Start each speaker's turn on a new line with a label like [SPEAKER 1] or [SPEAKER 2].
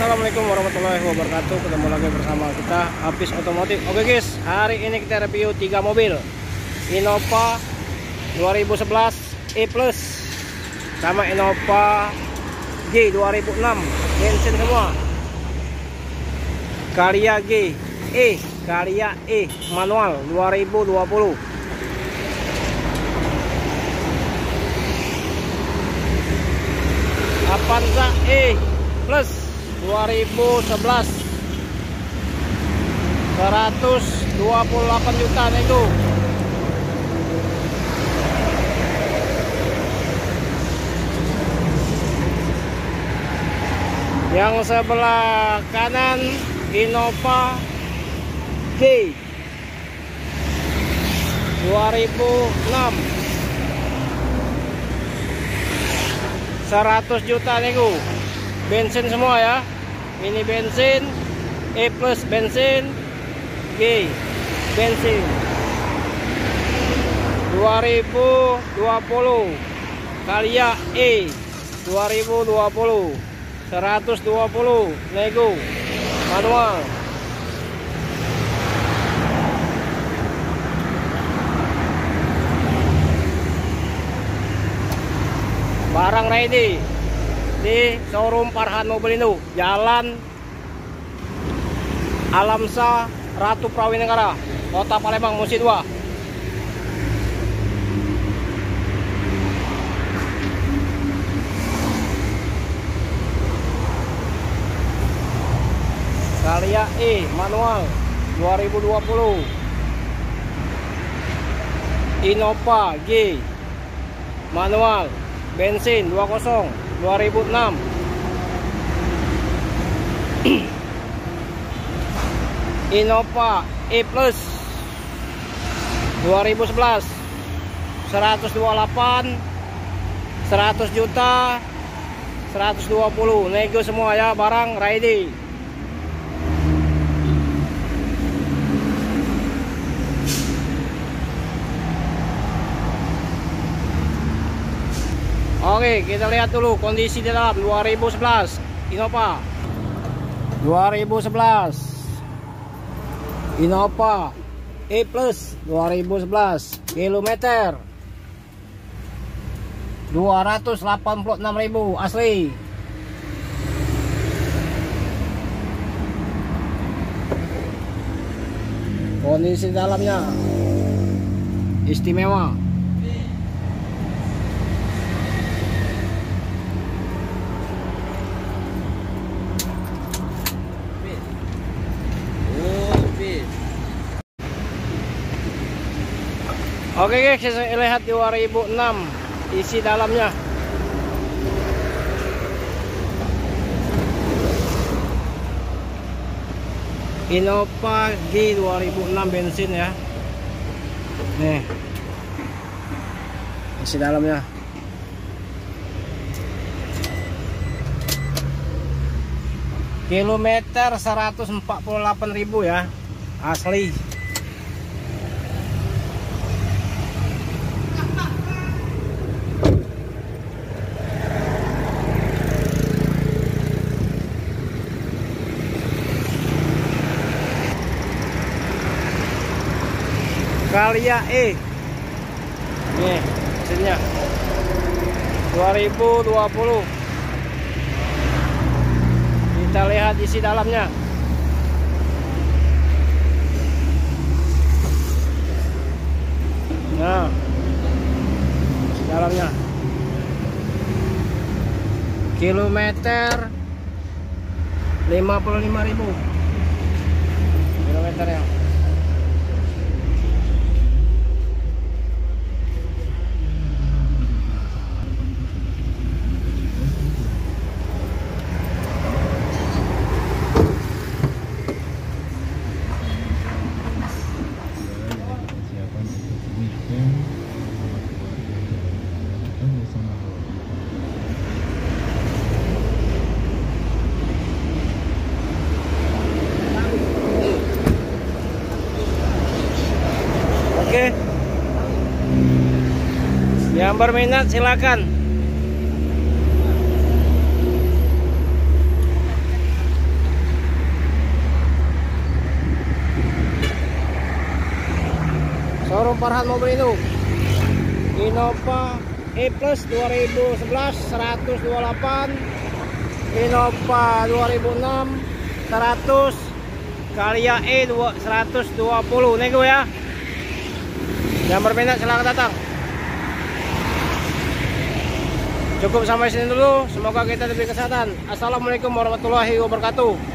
[SPEAKER 1] Assalamualaikum warahmatullahi wabarakatuh. Ketemu lagi bersama kita Hafiz Otomotif. Oke guys, hari ini kita review 3 mobil Innova 2011 E Plus sama Innova G 2006 bensin semua. Carlia G Carlia E manual 2020. Avanza E Plus 2011 128 juta nego. Yang sebelah kanan Innova G 2006 100 juta nego. Bensin semua ya. Ini bensin, E Plus bensin, G bensin 2020. Carlia E 2020 120 nego manual. Barang ready di showroom Farhan Mobilindo, Jalan Alamsa Ratu Prawinegara, Kota Palembang, Musi 2. Carlia E manual 2020. Innova G manual bensin 20 2006. Innova E Plus 2011 128 100 juta 120 nego semua ya. Barang ready. Oke, kita lihat dulu kondisi di dalam 2011 Innova 2011 Innova E Plus 2011. Kilometer 286.000 asli. Kondisi dalamnya istimewa. Oke guys, saya lihat 2006 isi dalamnya. Innova G 2006 bensin ya. Nih isi dalamnya. Kilometer 148.000 ya asli. Carlia E nih mesinnya 2020. Kita lihat isi dalamnya. Nah isi dalamnya. Kilometer 55.000 kilometernya. Oke. Yang berminat silakan. Showroom Farhan Mobil Induk. Innova E Plus 2011 128, Innova 2006 100, Calya E 120 nego ya. Yang berminat silahkan datang. Cukup sampai sini dulu. Semoga kita diberi kesehatan. Assalamualaikum warahmatullahi wabarakatuh.